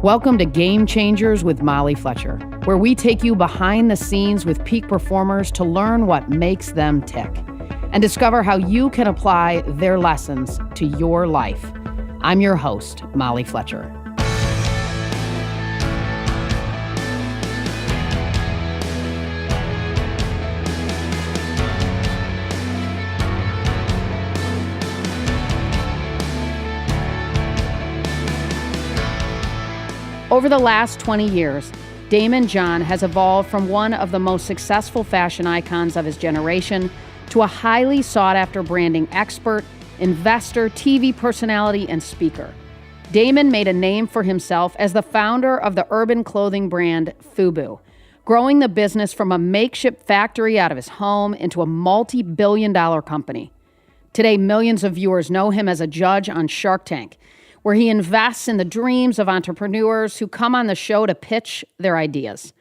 Welcome to Game Changers with Molly Fletcher, where we take you behind the scenes with peak performers to learn what makes them tick and discover how you can apply their lessons to your life. I'm your host, Molly Fletcher. Over the last 20 years, Daymond John has evolved from one of the most successful fashion icons of his generation to a highly sought-after branding expert, investor, TV personality, and speaker. Daymond made a name for himself as the founder of the urban clothing brand FUBU, growing the business from a makeshift factory out of his home into a multi-billion-dollar company. Today, millions of viewers know him as a judge on Shark Tank, where he invests in the dreams of entrepreneurs who come on the show to pitch their ideas.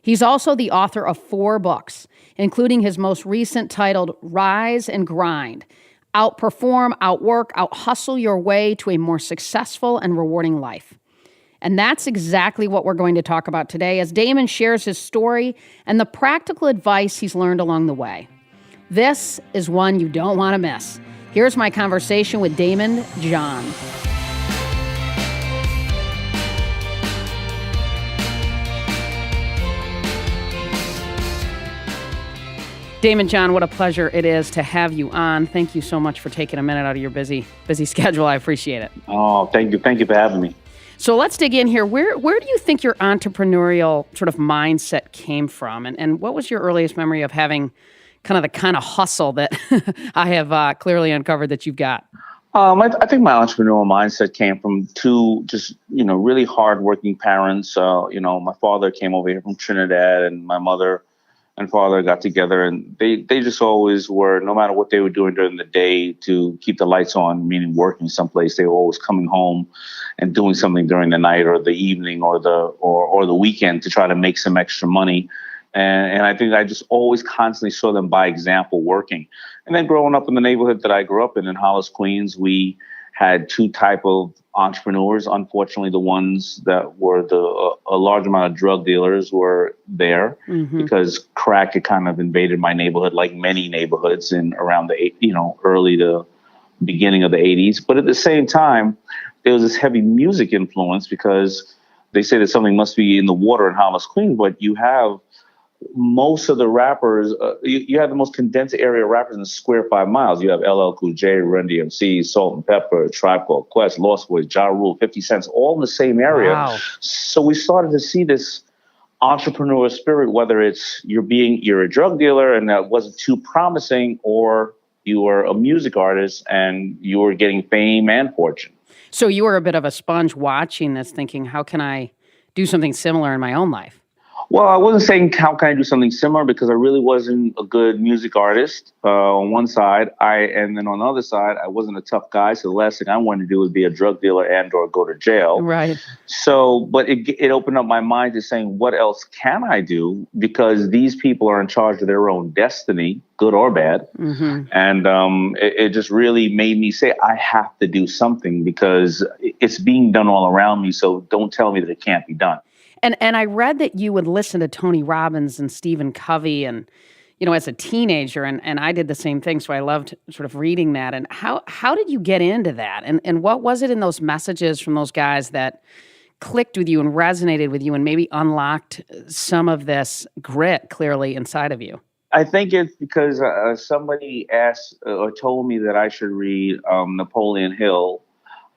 He's also the author of 4 books, including his most recent titled Rise and Grind: Outperform, Outwork, Outhustle Your Way to a More Successful and Rewarding Life. And that's exactly what we're going to talk about today as Daymond shares his story and the practical advice he's learned along the way. This is one you don't want to miss. Here's my conversation with Daymond John. Daymond John, what a pleasure it is to have you on. Thank you so much for taking a minute out of your busy schedule. I appreciate it. Oh, thank you. Thank you for having me. So let's dig in here. Where do you think your entrepreneurial sort of mindset came from? And what was your earliest memory of having kind of hustle that I have clearly uncovered that you've got? I think my entrepreneurial mindset came from 2 just, really hardworking parents. My father came over here from Trinidad, and my mother and father got together, and they just always were, no matter what they were doing during the day to keep the lights on, meaning working someplace, they were always coming home and doing something during the night or the evening or the weekend to try to make some extra money. And I think I just always constantly saw them by example working. And then growing up in the neighborhood that I grew up in Hollis, Queens, we had 2 type of entrepreneurs. Unfortunately, the ones that were a large amount of drug dealers were there because crack had kind of invaded my neighborhood, like many neighborhoods in around the early to beginning of the 80s. But at the same time, there was this heavy music influence because they say that something must be in the water in Hollis, Queens, but you have most of the rappers, you have the most condensed area of rappers in the square 5 miles. You have LL Cool J, Run DMC, Salt and Pepper, Tribe Called Quest, Lost Boys, Ja Rule, 50 Cent, all in the same area. Wow. So we started to see this entrepreneurial spirit, whether it's you're a drug dealer and that wasn't too promising, or you were a music artist and you were getting fame and fortune. So you were a bit of a sponge watching this, thinking, how can I do something similar in my own life? Well, I wasn't saying how can I do something similar because I really wasn't a good music artist on one side. And then on the other side, I wasn't a tough guy. So the last thing I wanted to do was be a drug dealer and or go to jail. Right. So, but it opened up my mind to saying, what else can I do? Because these people are in charge of their own destiny, good or bad. And it just really made me say, I have to do something because it's being done all around me. So don't tell me that it can't be done. And I read that you would listen to Tony Robbins and Stephen Covey and, as a teenager, and I did the same thing, so I loved sort of reading that. And how did you get into that? And what was it in those messages from those guys that clicked with you and resonated with you and maybe unlocked some of this grit clearly inside of you? I think it's because somebody asked or told me that I should read Napoleon Hill,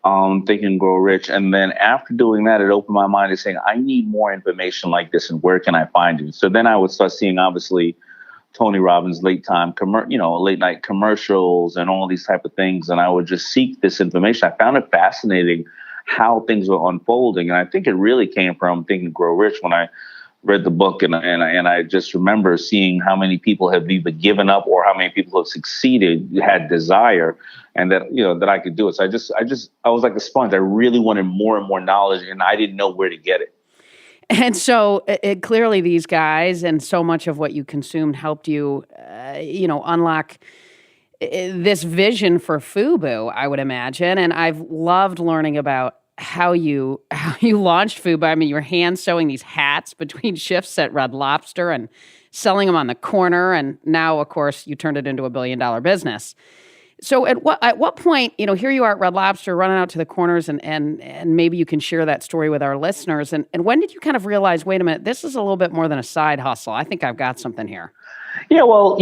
Think and Grow Rich. And then after doing that, it opened my mind to saying, I need more information like this, and where can I find it? So then I would start seeing, obviously, Tony Robbins' late night commercials and all these type of things. And I would just seek this information. I found it fascinating how things were unfolding. And I think it really came from Think and Grow Rich when I read the book, and I just remember seeing how many people have either given up or how many people have succeeded, had desire, and that I could do it. So I was like a sponge. I really wanted more and more knowledge, and I didn't know where to get it. And so clearly these guys and so much of what you consumed helped you, unlock this vision for FUBU, I would imagine. And I've loved learning about how you launched FUBU. I mean, you were hand sewing these hats between shifts at Red Lobster and selling them on the corner, and now, of course, you turned it into $1 billion business. So at what point, here you are at Red Lobster running out to the corners, and maybe you can share that story with our listeners. And when did you kind of realize, wait a minute, this is a little bit more than a side hustle. I think I've got something here. Yeah, well,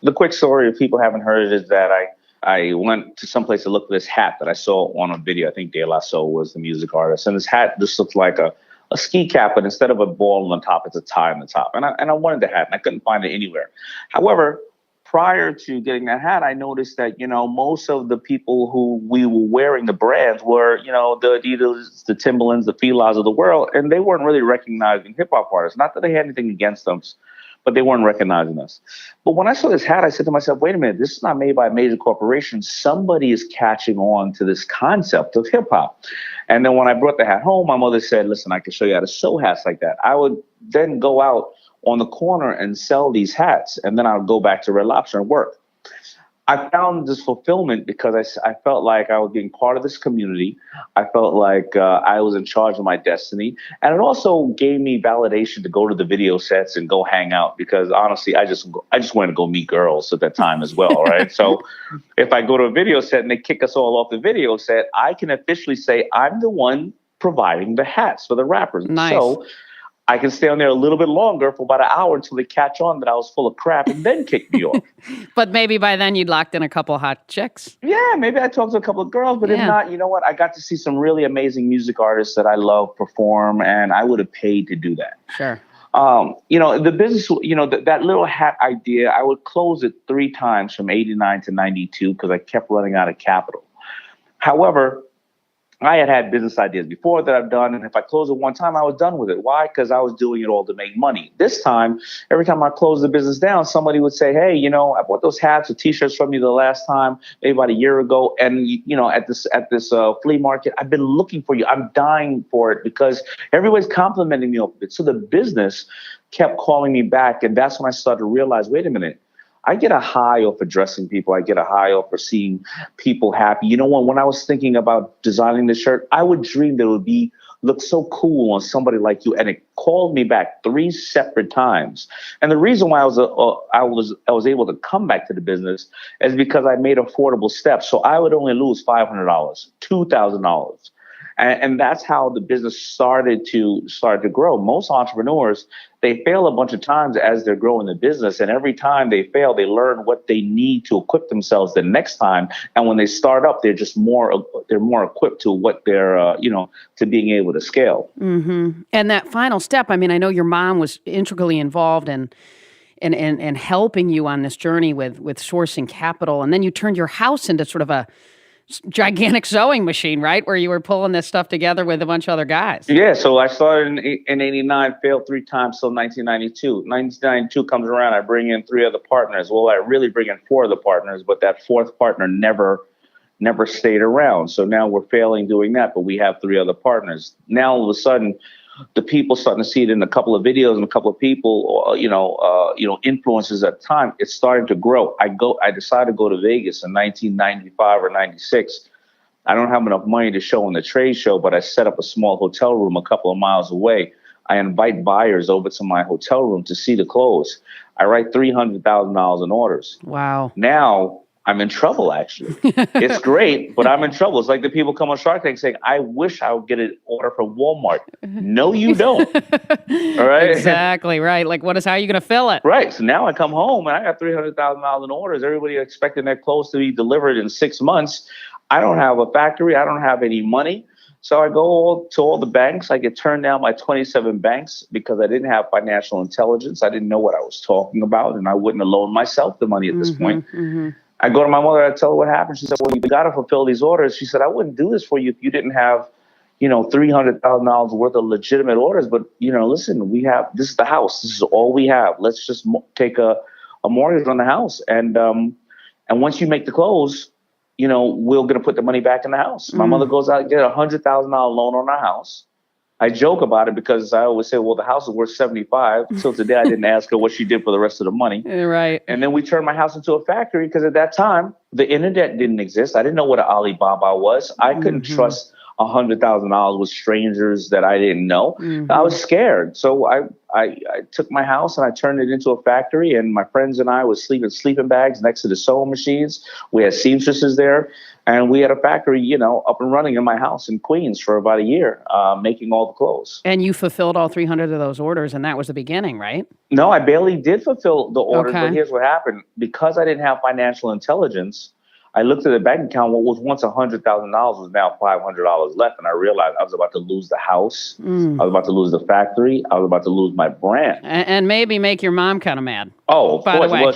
the quick story, if people haven't heard it, is that I went to someplace to look for this hat that I saw on a video. I think De La Soul was the music artist. And this hat just looked like a ski cap, but instead of a ball on the top, it's a tie on the top. And I wanted the hat, and I couldn't find it anywhere. However, prior to getting that hat, I noticed that, most of the people who we were wearing the brands were, the Adidas, the Timberlands, the Filas of the world, and they weren't really recognizing hip-hop artists. Not that they had anything against them, but they weren't recognizing us. But when I saw this hat, I said to myself, wait a minute, this is not made by a major corporation. Somebody is catching on to this concept of hip hop. And then when I brought the hat home, my mother said, listen, I can show you how to sew hats like that. I would then go out on the corner and sell these hats. And then I would go back to Red Lobster and work. I found this fulfillment because I felt like I was being part of this community. I felt like I was in charge of my destiny. And it also gave me validation to go to the video sets and go hang out, because honestly, I just wanted to go meet girls at that time as well, right? So if I go to a video set and they kick us all off the video set, I can officially say I'm the one providing the hats for the rappers. Nice. So I can stay on there a little bit longer for about an hour until they catch on that I was full of crap and then kick me off. But maybe by then you'd locked in a couple hot chicks. Yeah, maybe I talked to a couple of girls, but if not, you know what? I got to see some really amazing music artists that I love perform, and I would have paid to do that. Sure. The business, that little hat idea, I would close it 3 times from 89 to 92 because I kept running out of capital. However, I had business ideas before that I've done, and if I closed it one time, I was done with it. Why? Because I was doing it all to make money. This time, every time I closed the business down, somebody would say, hey, I bought those hats or T-shirts from you the last time, maybe about a year ago, and, at this flea market, I've been looking for you. I'm dying for it because everybody's complimenting me off of it. So the business kept calling me back, and that's when I started to realize, wait a minute. I get a high off of dressing people. I get a high off of seeing people happy. When I was thinking about designing the shirt, I would dream that it would look so cool on somebody like you. And it called me back 3 separate times. And the reason why I was able to come back to the business is because I made affordable steps. So I would only lose $500, $2,000. And that's how the business started to grow. Most entrepreneurs, they fail a bunch of times as they're growing the business. And every time they fail, they learn what they need to equip themselves the next time. And when they start up, they're just more equipped to what they're, to being able to scale. Mm-hmm. And that final step, I mean, I know your mom was integrally involved in helping you on this journey with sourcing capital. And then you turned your house into sort of a gigantic sewing machine, right? Where you were pulling this stuff together with a bunch of other guys. Yeah. So I started in 89, failed 3 times till 1992. 1992 comes around. I bring in 3 other partners. Well, I really bring in 4 other partners, but that 4th partner never stayed around. So now we're failing doing that, but we have 3 other partners. Now all of a sudden, the people starting to see it in a couple of videos and a couple of people, influencers at the time. It's starting to grow. I decided to go to Vegas in 1995 or 96. I don't have enough money to show in the trade show, but I set up a small hotel room a couple of miles away. I invite buyers over to my hotel room to see the clothes. I write $300,000 in orders. Wow. Now I'm in trouble, actually. It's great, but I'm in trouble. It's like the people come on Shark Tank saying, I wish I would get an order from Walmart. No, you don't. All right? Exactly, right. Like, how are you going to fill it? Right. So now I come home and I got $300,000 in orders. Everybody expecting their clothes to be delivered in 6 months. I don't have a factory. I don't have any money. So I go to all the banks. I get turned down by 27 banks because I didn't have financial intelligence. I didn't know what I was talking about, and I wouldn't have loaned myself the money at this point. Mm-hmm. I go to my mother, I tell her what happened. She said, well, you got to fulfill these orders. She said, I wouldn't do this for you if you didn't have, $300,000 worth of legitimate orders. But, listen, this is the house. This is all we have. Let's just take a mortgage on the house. And once you make the close, we're going to put the money back in the house. My mother goes out and get a $100,000 loan on our house. I joke about it because I always say, well, the house is worth 75. Till today, I didn't ask her what she did for the rest of the money. Right. And then we turned my house into a factory because at that time, the internet didn't exist. I didn't know what an Alibaba was. I couldn't trust $100,000 with strangers that I didn't know. I was scared. So I took my house and I turned it into a factory, and my friends and I would sleep in sleeping bags next to the sewing machines. We had seamstresses there, and we had a factory, up and running in my house in Queens for about a year, making all the clothes. And you fulfilled all 300 of those orders, and that was the beginning, right? No, I barely did fulfill the orders, Okay. but here's what happened. Because I didn't have financial intelligence, I looked at the bank account. What was once $100,000 was now $500 left, and I realized I was about to lose the house. I was about to lose the factory. I was about to lose my brand, and maybe make your mom kind of mad. Oh, of by course. the way. Well,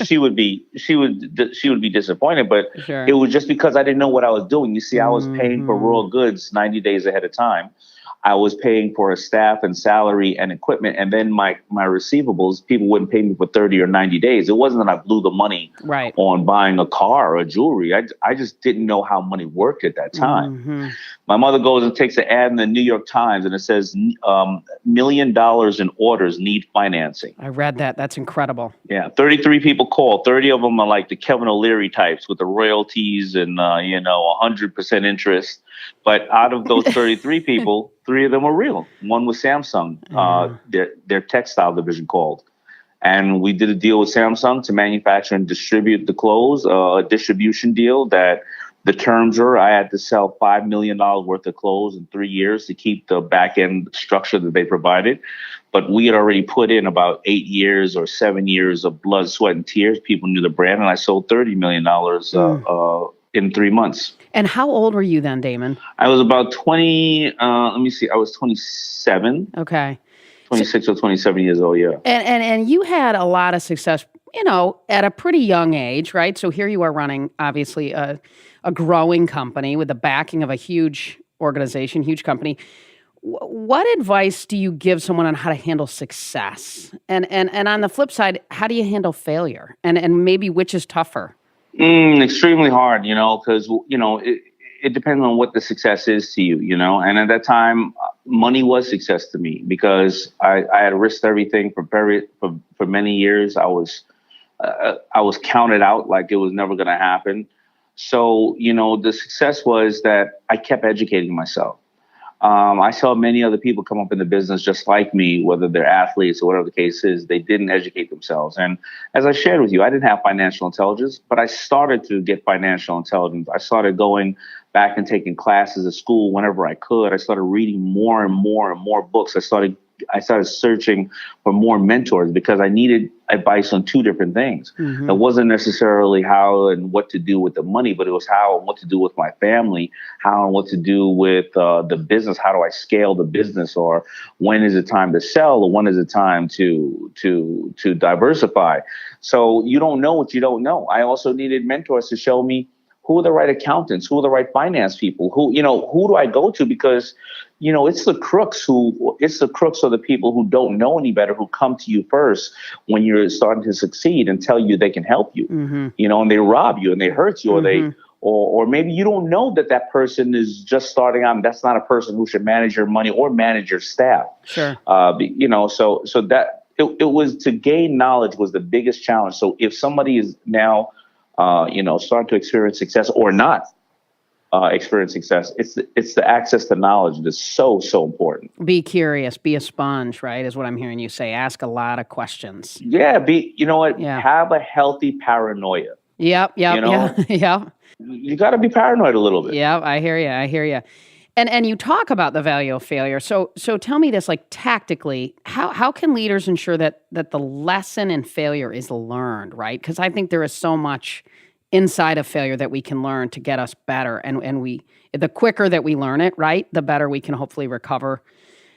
she would be disappointed, but Sure. it was just because I didn't know what I was doing. You see, I was paying for raw goods 90 days ahead of time. I was paying for a staff and salary and equipment, and then my receivables, people wouldn't pay me for 30 or 90 days. It wasn't that I blew the money on buying a car or jewelry. I just didn't know how money worked at that time. My mother goes and takes an ad in the New York Times, and it says $1 million in orders need financing. I read that. That's incredible. Yeah, 33 people call. 30 of them are like the Kevin O'Leary types with the royalties and 100% interest. But out of those 33 people, 3 of them are real. One was Samsung, their textile division called. And we did a deal with Samsung to manufacture and distribute the clothes, a distribution deal that the terms were I had to sell $5 million worth of clothes in 3 years to keep the back end structure that they provided. But we had already put in about 8 years or 7 years of blood, sweat, and tears. People knew the brand, and I sold $30 million in 3 months. And how old were you then, Damon? I was about 20. I was 27. Okay. 26 or 27 years old, yeah. And you had a lot of success, at a pretty young age, right? So here you are running, obviously, a growing company with the backing of a huge organization, huge company. What advice do you give someone on how to handle success? And on the flip side, how do you handle failure? And maybe which is tougher? Extremely hard, because, it depends on what the success is to you, And at that time, money was success to me because I had risked everything for many years. I was counted out like it was never going to happen. So, the success was that I kept educating myself. I saw many other people come up in the business just like me, whether they're athletes or whatever the case is. They didn't educate themselves. And as I shared with you, I didn't have financial intelligence, but I started to get financial intelligence. I started going back and taking classes at school whenever I could. I started reading more and more and more books. I started searching for more mentors because I needed advice on 2 different things. It wasn't necessarily how and what to do with the money, but it was how and what to do with my family, how and what to do with the business. How do I scale the business, or when is it time to sell, or when is it time to diversify? So you don't know what you don't know. I also needed mentors to show me who are the right accountants, who are the right finance people, who do I go to? Because, it's the crooks or the people who don't know any better who come to you first when you're starting to succeed and tell you they can help you, and they rob you and they hurt you, or maybe you don't know that person is just starting out. And that's not a person who should manage your money or manage your staff. Sure. So that it was to gain knowledge was the biggest challenge. So if somebody is now starting to experience success or not experience success, it's the access to knowledge that's so important. Be curious, be a sponge, right? Is what I'm hearing you say. Ask a lot of questions. Yeah, have a healthy paranoia. Yep. You got to be paranoid a little bit. Yeah, I hear you. And you talk about the value of failure. So tell me this, like tactically, how can leaders ensure that the lesson in failure is learned, right? Because I think there is so much inside of failure that we can learn to get us better. And the quicker that we learn it, right, the better we can hopefully recover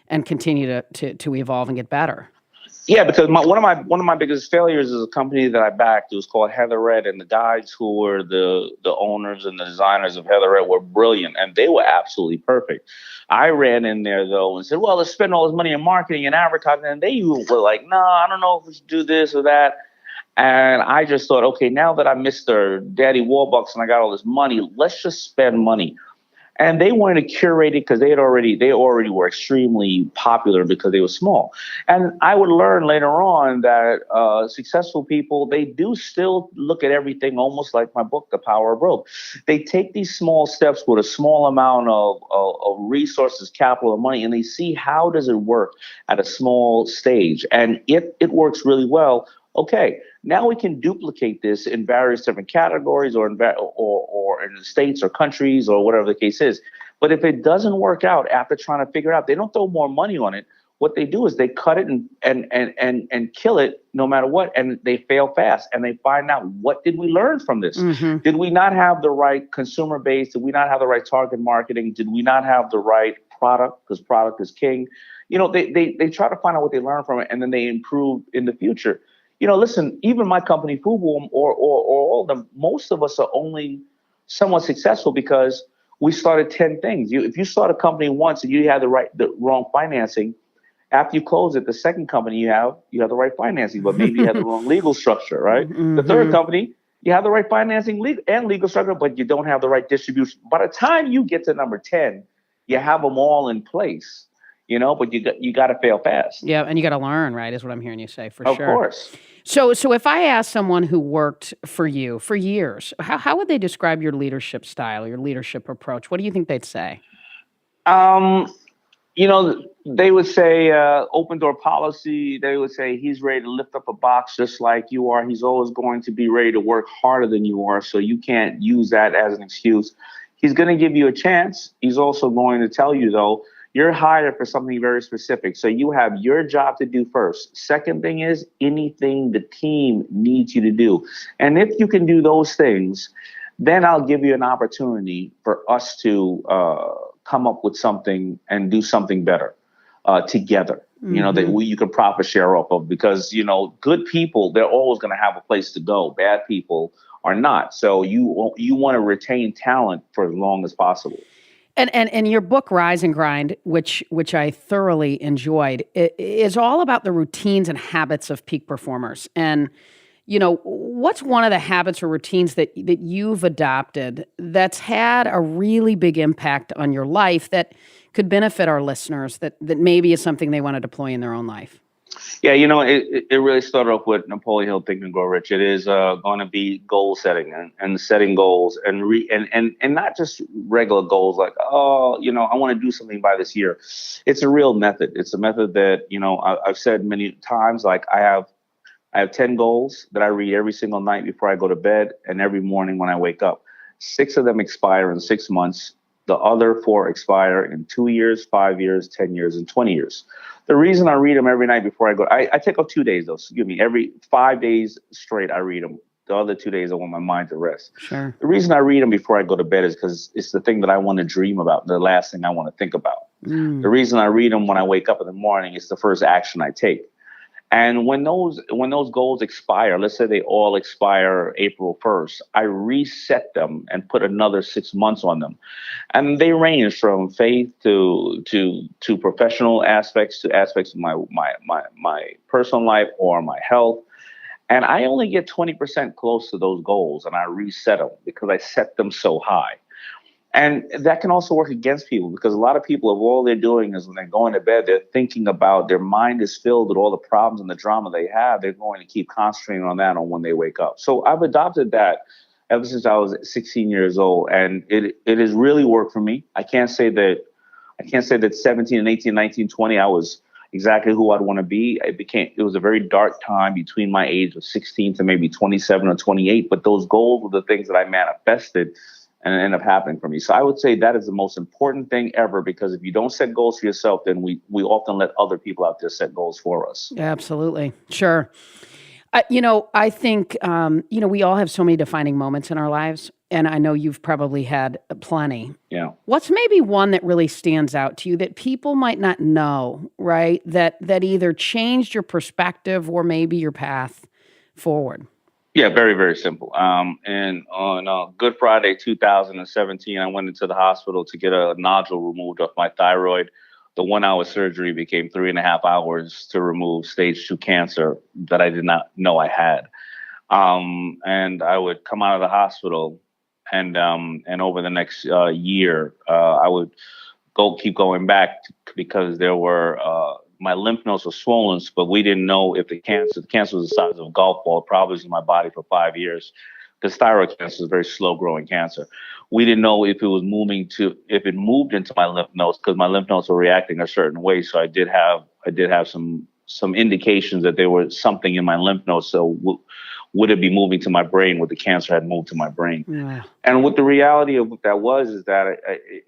and continue to evolve and get better. Yeah, because one of my biggest failures is a company that I backed. It was called Heather Red, and the guys who were the owners and the designers of Heather Red were brilliant, and they were absolutely perfect. I ran in there though and said, "Well, let's spend all this money in marketing and advertising," and they were like, "No, I don't know if we should do this or that." And I just thought, okay, now that I'm Mr. Daddy Warbucks and I got all this money, let's just spend money. And they wanted to curate it because they already were extremely popular because they were small. And I would learn later on that successful people, they do still look at everything almost like my book, The Power of Broke. They take these small steps with a small amount of resources, capital, and money, and they see how does it work at a small stage. And if it works really well, okay, now we can duplicate this in various different categories or in the states or countries or whatever the case is. But if it doesn't work out after trying to figure it out, they don't throw more money on it. What they do is they cut it and kill it no matter what, and they fail fast. And they find out, what did we learn from this? Mm-hmm. Did we not have the right consumer base? Did we not have the right target marketing? Did we not have the right product? Because product is king. You know, they try to find out what they learned from it, and then they improve in the future. You know, listen, even my company, FUBU, or all of them, most of us are only somewhat successful because we started 10 things. If you start a company once and you have the wrong financing, after you close it, the second company you have the right financing, but maybe you have the wrong legal structure, right? Mm-hmm. The third company, you have the right financing and legal structure, but you don't have the right distribution. By the time you get to number 10, you have them all in place. You know, but you got to fail fast. Yeah, and you got to learn, right, is what I'm hearing you say, for Of sure. Of course. So if I asked someone who worked for you for years, how would they describe your leadership style, your leadership approach? What do you think they'd say? You know, they would say open door policy. They would say he's ready to lift up a box just like you are. He's always going to be ready to work harder than you are, so you can't use that as an excuse. He's going to give you a chance. He's also going to tell you, though, you're hired for something very specific. So you have your job to do first. Second thing is anything the team needs you to do. And if you can do those things, then I'll give you an opportunity for us to come up with something and do something better together. Mm-hmm. You know, that you can profit share off of, because, you know, good people, they're always going to have a place to go. Bad people are not. So you want to retain talent for as long as possible. And your book, Rise and Grind, which I thoroughly enjoyed, is all about the routines and habits of peak performers. And, you know, what's one of the habits or routines that you've adopted that's had a really big impact on your life that could benefit our listeners, that maybe is something they want to deploy in their own life? Yeah, you know, it really started off with Napoleon Hill, Think and Grow Rich. It is going to be goal setting and setting goals and not just regular goals like, oh, you know, I want to do something by this year. It's a real method. It's a method that, you know, I've said many times, like I have 10 goals that I read every single night before I go to bed and every morning when I wake up. 6 of them expire in 6 months. The other 4 expire in 2 years, 5 years, 10 years, and 20 years. The reason I read them every night before I go, I take off 2 days though. Excuse me, every 5 days straight I read them. The other 2 days I want my mind to rest. Sure. The reason I read them before I go to bed is because it's the thing that I want to dream about, the last thing I want to think about. The reason I read them when I wake up in the morning is the first action I take. And when those goals expire, let's say they all expire April 1st, I reset them and put another 6 months on them. And they range from faith to professional aspects to aspects of my personal life or my health. And I only get 20% close to those goals, and I reset them because I set them so high. And that can also work against people, because a lot of people, if all they're doing is when they're going to bed, they're thinking about, their mind is filled with all the problems and the drama they have. They're going to keep concentrating on that on when they wake up. So I've adopted that ever since I was 16 years old. And it has really worked for me. I can't say that 17 and 18, 19, 20, I was exactly who I'd want to be. It was a very dark time between my age of 16 to maybe 27 or 28. But those goals were the things that I manifested and it ended up happening for me. So I would say that is the most important thing ever, because if you don't set goals for yourself, then we often let other people out there set goals for us. Absolutely. Sure. You know, I think, you know, we all have so many defining moments in our lives, and I know you've probably had plenty. Yeah. What's maybe one that really stands out to you that people might not know, right? That either changed your perspective or maybe your path forward? Yeah, very, very simple. And on Good Friday, 2017, I went into the hospital to get a nodule removed off my thyroid. The 1-hour surgery became 3.5 hours to remove stage 2 cancer that I did not know I had. And I would come out of the hospital And over the next year, I would keep going back because there were my lymph nodes were swollen, but we didn't know if the cancer was the size of a golf ball. It probably was in my body for 5 years. Because thyroid cancer is a very slow growing cancer. We didn't know if it moved into my lymph nodes because my lymph nodes were reacting a certain way. So I did have some indications that there was something in my lymph nodes. So would it be moving to my brain? Would the cancer had moved to my brain? Yeah. And what the reality of what that was is that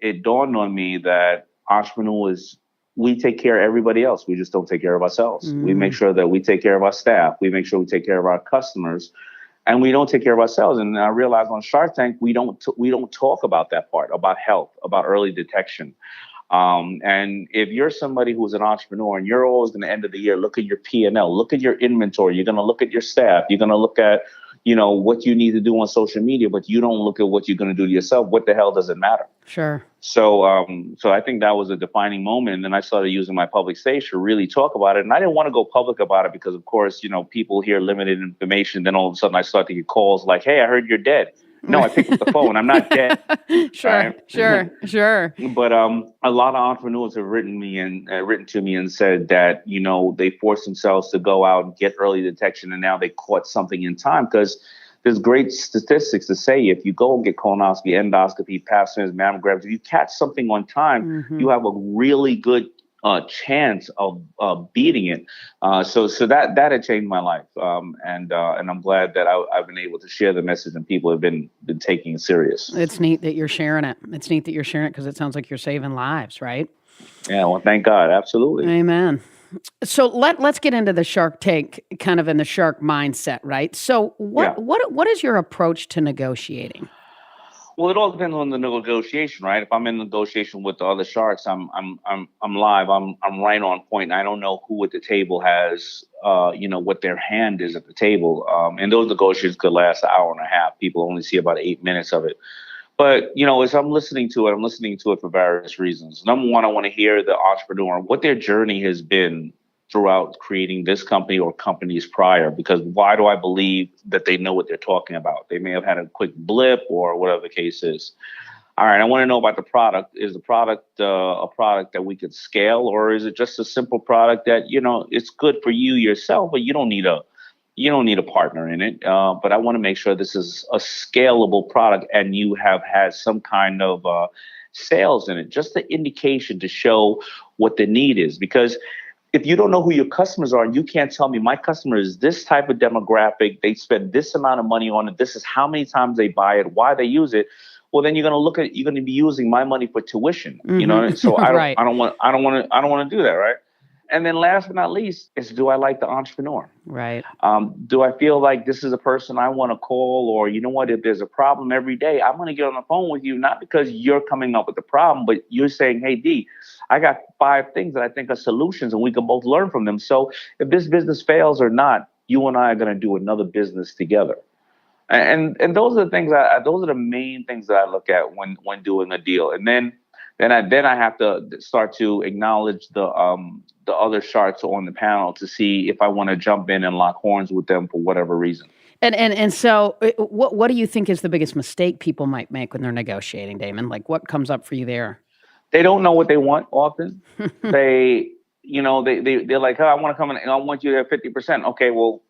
it dawned on me that entrepreneurs, we take care of everybody else. We just don't take care of ourselves. We make sure that we take care of our staff. We make sure we take care of our customers. And we don't take care of ourselves. And I realized on Shark Tank, we don't talk about that part, about health, about early detection. And if you're somebody who's an entrepreneur and you're always going to end of the year, look at your P&L, look at your inventory. You're going to look at your staff. You're going to look at, what you need to do on social media, but you don't look at what you're going to do to yourself. What the hell does it matter? Sure. So I think that was a defining moment. And then I started using my public stage to really talk about it. And I didn't want to go public about it because, of course, people hear limited information. Then all of a sudden I start to get calls like, hey, I heard you're dead. No, I picked up the phone. I'm not dead. Sure, right? Sure. But a lot of entrepreneurs have written to me and said that, they forced themselves to go out and get early detection. And now they caught something in time because there's great statistics to say if you go and get colonoscopy, endoscopy, pap smears, mammograms, if you catch something on time, you have a really good chance of beating it. So that had changed my life. And I'm glad that I've been able to share the message and people have been taking it serious. It's neat that you're sharing it. Because it sounds like you're saving lives, right? Yeah, well, thank God. Absolutely. Amen. So let's get into the Shark Tank, kind of in the shark mindset, right? So what is your approach to negotiating? Well, it all depends on the negotiation, right? If I'm in negotiation with the other sharks, I'm live. I'm right on point. I don't know who at the table has, what their hand is at the table. And those negotiations could last an hour and a half. People only see about 8 minutes of it. But, as I'm listening to it for various reasons. Number one, I want to hear the entrepreneur, what their journey has been throughout creating this company or companies prior, because why do I believe that they know what they're talking about? They may have had a quick blip or whatever the case is. All right, I want to know about the product. Is the product a product that we could scale, or is it just a simple product that, it's good for you yourself, but you don't need a partner in it. But I want to make sure this is a scalable product and you have had some kind of sales in it, just the indication to show what the need is. Because if you don't know who your customers are and you can't tell me my customer is this type of demographic, they spend this amount of money on it, this is how many times they buy it, why they use it, well, then you're going to be using my money for tuition, So I don't want to do that, right? And then last but not least is, do I like the entrepreneur? Right. Do I feel like this is a person I want to call, or if there's a problem every day, I'm going to get on the phone with you, not because you're coming up with the problem, but you're saying, hey, D, I got 5 things that I think are solutions and we can both learn from them. So if this business fails or not, you and I are going to do another business together. And those are the things those are the main things that I look at when doing a deal. And then I have to start to acknowledge the other sharks on the panel to see if I want to jump in and lock horns with them for whatever reason. And so what do you think is the biggest mistake people might make when they're negotiating, Damon? Like, what comes up for you there? They don't know what they want often. They're like, oh, I want to come in and I want you to have 50%. Okay, well,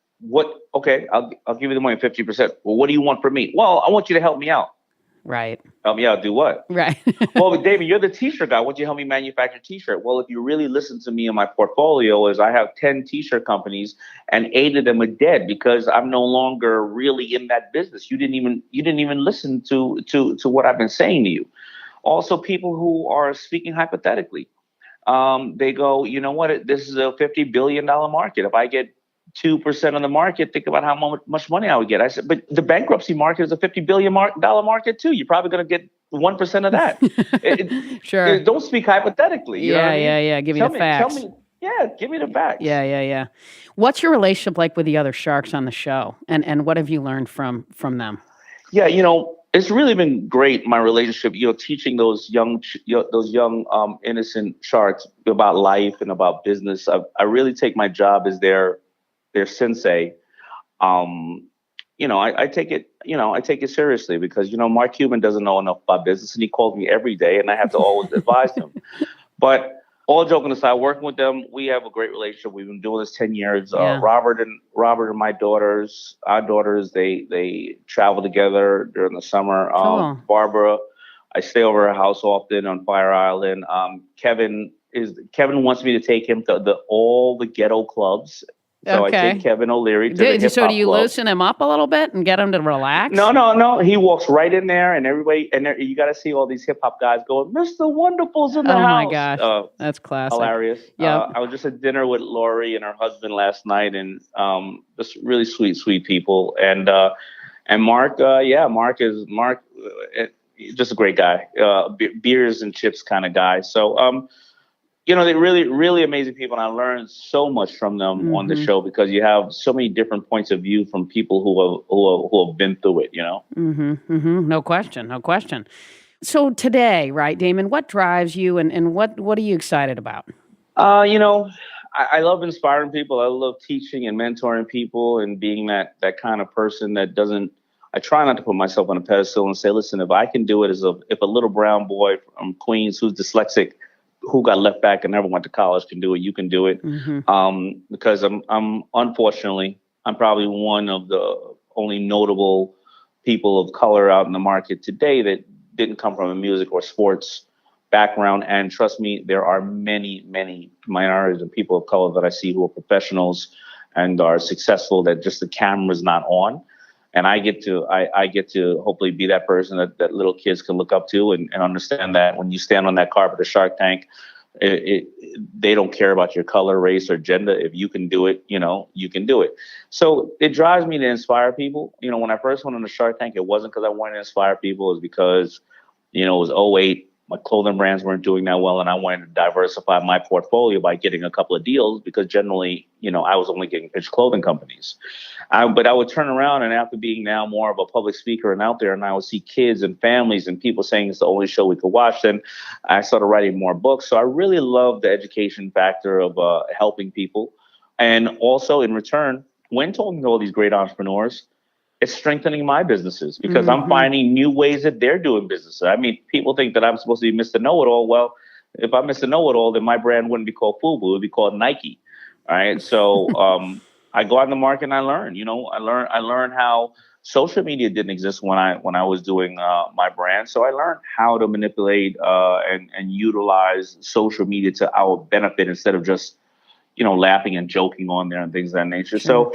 okay, I'll give you the money, 50%. Well, what do you want from me? Well, I want you to help me out. Right. Help me out, do what? Right. Well, David, you're the t-shirt guy. Why don't you help me manufacture t-shirt? Well, if you really listen to me in my portfolio, is I have 10 t-shirt companies and 8 of them are dead because I'm no longer really in that business. You didn't even listen to what I've been saying to you. Also, people who are speaking hypothetically, they go, you know what? This is a $50 billion market. If I get 2% of the market, think about how much money I would get. I said, but the bankruptcy market is a $50 billion market too. You're probably going to get 1% of that. Sure. Don't speak hypothetically. You know what I mean? Yeah. Give me the facts. Give me the facts. Yeah. What's your relationship like with the other sharks on the show? And what have you learned from them? Yeah, it's really been great, my relationship, teaching those young innocent sharks about life and about business. I really take my job as their sensei. I take it, I take it seriously because, Mark Cuban doesn't know enough about business and he calls me every day and I have to always advise him. But all joking aside, working with them, we have a great relationship. We've been doing this 10 years. Yeah. Robert and my daughters, our daughters, they travel together during the summer. Cool. Barbara, I stay over her house often on Fire Island. Kevin wants me to take him to all the ghetto clubs. So I take Kevin O'Leary to the hip hop So do you club. loosen him up a little bit and get him to relax? No. He walks right in there, and everybody, you got to see all these hip hop guys going, "Mr. Wonderful's in the house." Oh my gosh, that's classic. Hilarious. Yeah. I was just at dinner with Lori and her husband last night, and just really sweet people. And Mark, Mark is just a great guy, beers and chips kind of guy. So they're really, really amazing people, and I learned so much from them on the show because you have so many different points of view from people who have been through it. No question. So today, right, Damon, what drives you, and what are you excited about? I love inspiring people. I love teaching and mentoring people, and being that kind of person that doesn't. I try not to put myself on a pedestal and say, listen, if I can do it, if a little brown boy from Queens who's dyslexic, who got left back and never went to college can do it, you can do it. Because I'm unfortunately, I'm probably one of the only notable people of color out in the market today that didn't come from a music or sports background. And trust me, there are many, many minorities and people of color that I see who are professionals and are successful that just the camera's not on. And I get to hopefully be that person that little kids can look up to and understand that when you stand on that carpet of Shark Tank, they don't care about your color, race, or gender. If you can do it, you can do it. So it drives me to inspire people. When I first went on the Shark Tank, it wasn't because I wanted to inspire people. It was because, it was 2008. My clothing brands weren't doing that well, and I wanted to diversify my portfolio by getting a couple of deals because generally, I was only getting pitched clothing companies. But I would turn around, and after being now more of a public speaker and out there, and I would see kids and families and people saying it's the only show we could watch, then I started writing more books. So I really love the education factor of helping people. And also in return, when talking to all these great entrepreneurs, it's strengthening my businesses because I'm finding new ways that they're doing business. I mean, people think that I'm supposed to be Mr. Know-It-All. Well, if I'm Mr. Know-It-All, then my brand wouldn't be called FUBU. It would be called Nike. All right. So I go out in the market and I learn. I learned how social media didn't exist when I was doing my brand. So I learned how to manipulate and utilize social media to our benefit instead of just, laughing and joking on there and things of that nature. Sure. So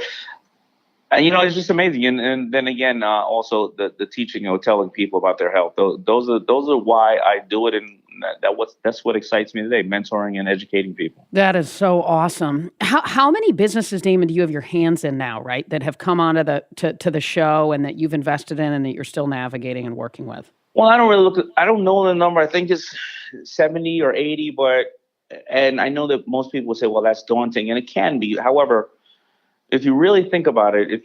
it's just amazing. And then again, also the teaching, telling people about their health. Those are why I do it. And that's what excites me today, mentoring and educating people. That is so awesome. How many businesses, Damon, do you have your hands in now, right, that have come onto to the show and that you've invested in and that you're still navigating and working with? Well, I don't know the number. I think it's 70 or 80, and I know that most people will say, well, that's daunting, and it can be. However, if you really think about it,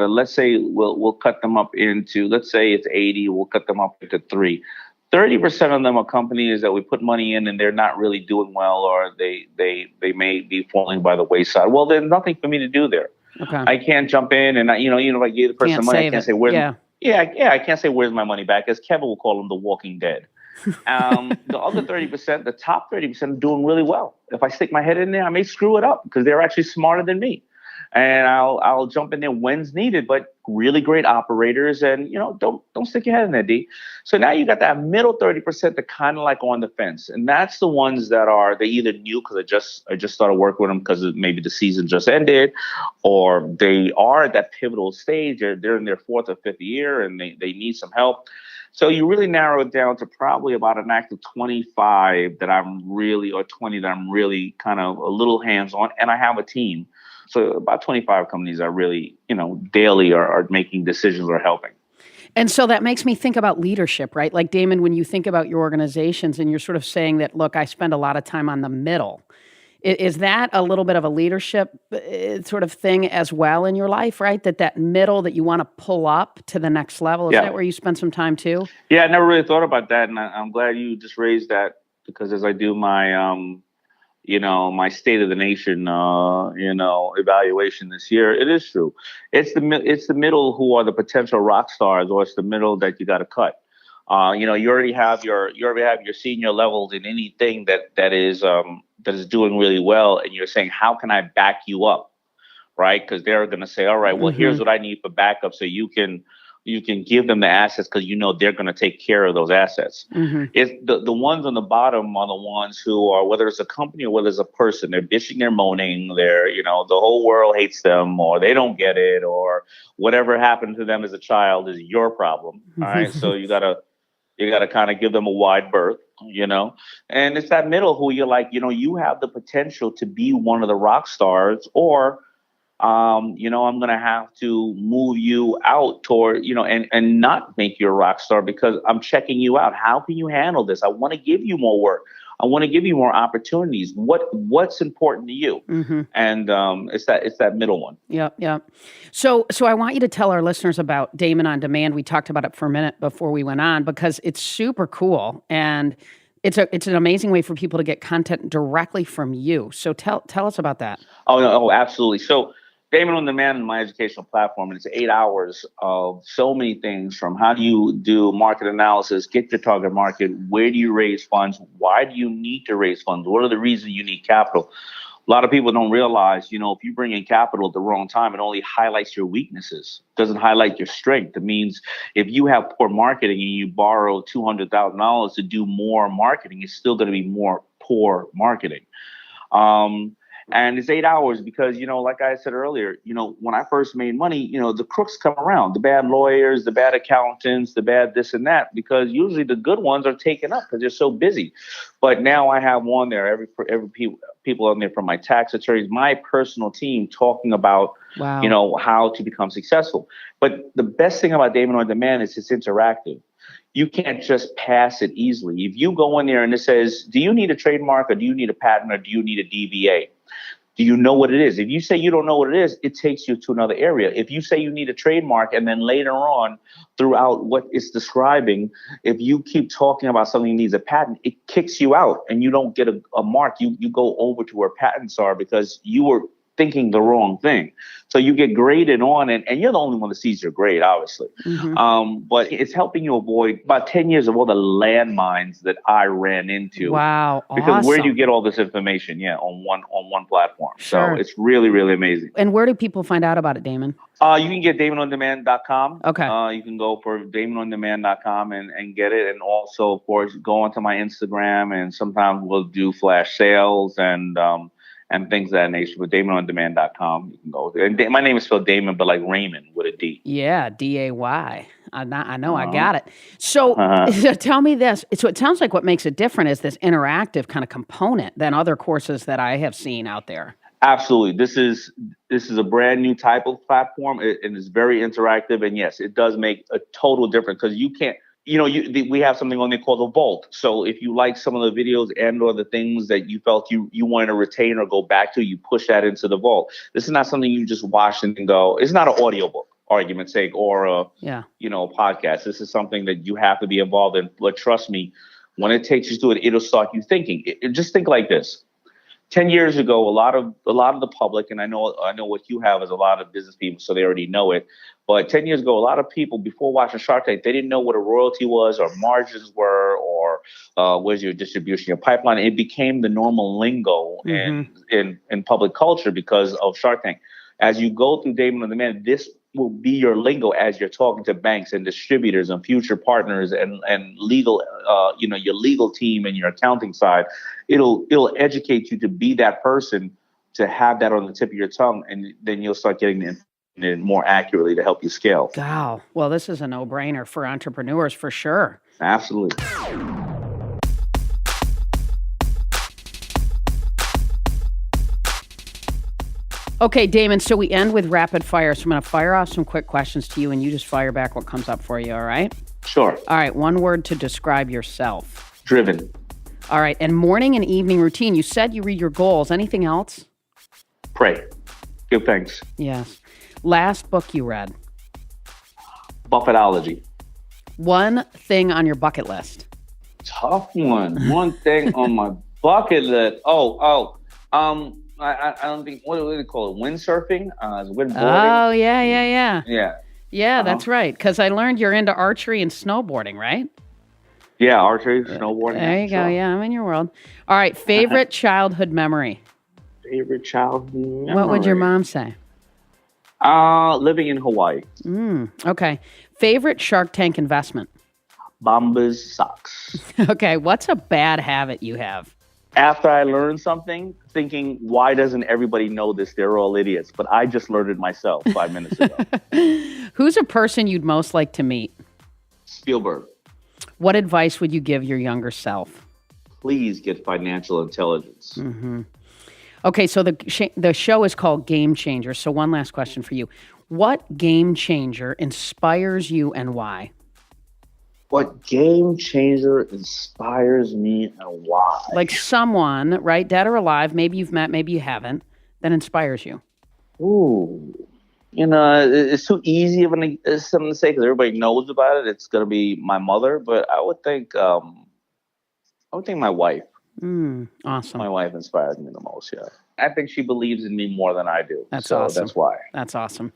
let's say we'll cut them up into, let's say it's 80, we'll cut them up into 3. 30% of them are companies that we put money in and they're not really doing well, or they may be falling by the wayside. Well, there's nothing for me to do there. Okay. I can't jump in and if I give the person money, I can't say where's I can't say where's my money back, as Kevin will call them, the Walking Dead. The other 30%, the top 30% are doing really well. If I stick my head in there, I may screw it up because they're actually smarter than me. And I'll jump in there when's needed, but really great operators, and don't stick your head in there, D. So now you got that middle 30% that kind of like on the fence, and that's the ones that they either new because I just started working with them because maybe the season just ended, or they are at that pivotal stage. They're in their 4th or 5th year and they need some help. So you really narrow it down to probably about an active 25 that I'm really, or 20 that I'm really kind of a little hands on, and I have a team. So about 25 companies are really, daily are making decisions or helping. And so that makes me think about leadership, right? Like, Damon, when you think about your organizations and you're sort of saying that, look, I spend a lot of time on the middle. Is that a little bit of a leadership sort of thing as well in your life, right? That middle that you want to pull up to the next level, is that where you spend some time too? Yeah, I never really thought about that. And I'm glad you just raised that, because as I do my, my State of the Nation, evaluation this year. It is true. It's the middle who are the potential rock stars, or it's the middle that you got to cut. You already have your senior levels in anything that is doing really well, and you're saying, how can I back you up, right? Because they're going to say, all right, well, here's what I need for backup, so you can give them the assets, because they're going to take care of those assets. It's the ones on the bottom are the ones who are, whether it's a company or whether it's a person, they're bitching, they're moaning, they're the whole world hates them, or they don't get it, or whatever happened to them as a child is your problem. All right, so you gotta kind of give them a wide berth, and it's that middle who you're like, you have the potential to be one of the rock stars, or I'm going to have to move you out toward, and not make you a rock star, because I'm checking you out. How can you handle this? I want to give you more work. I want to give you more opportunities. What's important to you? And it's that middle one. Yeah. So I want you to tell our listeners about Damon On Demand. We talked about it for a minute before we went on, because it's super cool, and it's an amazing way for people to get content directly from you. So tell us about that. Oh, absolutely. So Damon On Demand is my educational platform, and it's 8 hours of so many things, from how do you do market analysis, get your target market, where do you raise funds, why do you need to raise funds, what are the reasons you need capital. A lot of people don't realize, if you bring in capital at the wrong time, it only highlights your weaknesses, doesn't highlight your strength. It means if you have poor marketing and you borrow $200,000 to do more marketing, it's still going to be more poor marketing. And it's 8 hours because, like I said earlier, when I first made money, the crooks come around, the bad lawyers, the bad accountants, the bad this and that, because usually the good ones are taken up because they're so busy. But now I have one there, every people on there, from my tax attorneys, my personal team, talking about, how to become successful. But the best thing about Damon On Demand is it's interactive. You can't just pass it easily. If you go in there and it says, do you need a trademark, or do you need a patent, or do you need a DBA? Do you know what it is? If you say you don't know what it is, it takes you to another area. If you say you need a trademark, and then later on throughout what it's describing, if you keep talking about something that needs a patent, it kicks you out and you don't get a mark. You go over to where patents are because you were thinking the wrong thing. So you get graded on, and you're the only one that sees your grade, obviously. But it's helping you avoid about 10 years of all the landmines that I ran into. Wow. Because awesome. Where do you get all this information? Yeah, on one platform. Sure. So it's really, really amazing. And where do people find out about it, Damon? You can get DaymonOnDemand.com. Okay. You can go for DaymonOnDemand.com and get it. And also, of course, go onto my Instagram, and sometimes we'll do flash sales and things of that nature. But DaymonOnDemand.com, you can go there. And my name is spelled Damon, but like Raymond with a D. Yeah, D-A-Y. I know, I got it. So tell me this. So it sounds like what makes it different is this interactive kind of component than other courses that I have seen out there. Absolutely. This is a brand new type of platform, and it's very interactive. And yes, it does make a total difference, because you can't, we have something on there called a vault. So if you like some of the videos and or the things that you felt you wanted to retain or go back to, you push that into the vault. This is not something you just watch and go. It's not an audiobook, argument's sake, or a podcast. This is something that you have to be involved in. But trust me, when it takes you to it, it'll start you thinking. Just think like this. 10 years ago, a lot of the public, and I know what you have is a lot of business people, so they already know it. But 10 years ago, a lot of people, before watching Shark Tank, they didn't know what a royalty was, or margins were, or where's your distribution, your pipeline. It became the normal lingo in public culture because of Shark Tank. As you go through Damon On Demand, this will be your lingo as you're talking to banks and distributors and future partners and legal, your legal team and your accounting side. It'll educate you to be that person, to have that on the tip of your tongue, and then you'll start getting it more accurately to help you scale. Wow. Well, this is a no-brainer for entrepreneurs for sure. Absolutely. Okay, Damon, so we end with rapid fire. So I'm going to fire off some quick questions to you, and you just fire back what comes up for you, all right? Sure. All right, one word to describe yourself. Driven. All right, and morning and evening routine. You said you read your goals. Anything else? Pray. Give thanks. Yes. Last book you read? Buffetology. One thing on your bucket list? Tough one. One thing on my bucket list. Oh. I don't think, what do they call it? Windsurfing? Is windboarding? Oh, yeah. Yeah. Yeah, Uh-huh. that's right. Because I learned you're into archery and snowboarding, right? Yeah, archery, snowboarding. There you go. sure. Yeah, I'm in your world. All right. Favorite childhood memory. Favorite childhood memory? What would your mom say? Living in Hawaii. Okay. Favorite Shark Tank investment. Bombas socks. Okay. What's a bad habit you have? After I learned something, thinking, why doesn't everybody know this? They're all idiots. But I just learned it myself 5 minutes ago. Who's a person you'd most like to meet? Spielberg. What advice would you give your younger self? Please get financial intelligence. Okay, so the show is called Game Changer. So one last question for you. What game changer inspires you and why? What game changer inspires me and why? Like someone, right, dead or alive, maybe you've met, maybe you haven't, that inspires you. Ooh. It's too easy of something to say because everybody knows about it. It's going to be my mother, but I would think my wife. Awesome. My wife inspires me the most, yeah. I think she believes in me more than I do. That's so awesome. That's why. That's awesome.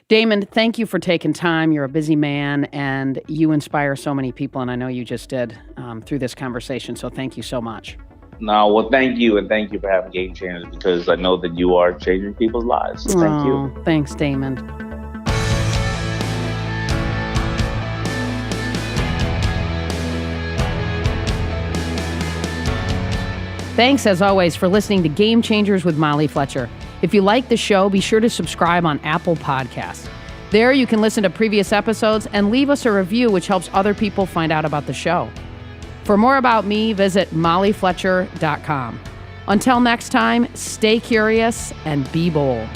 Daymond, thank you for taking time. You're a busy man, and you inspire so many people, and I know you just did through this conversation, so thank you so much. No, well, thank you, and thank you for having Game Changers because I know that you are changing people's lives. So thank you. Thanks, Daymond. Thanks, as always, for listening to Game Changers with Molly Fletcher. If you like the show, be sure to subscribe on Apple Podcasts. There you can listen to previous episodes and leave us a review, which helps other people find out about the show. For more about me, visit mollyfletcher.com. Until next time, stay curious and be bold.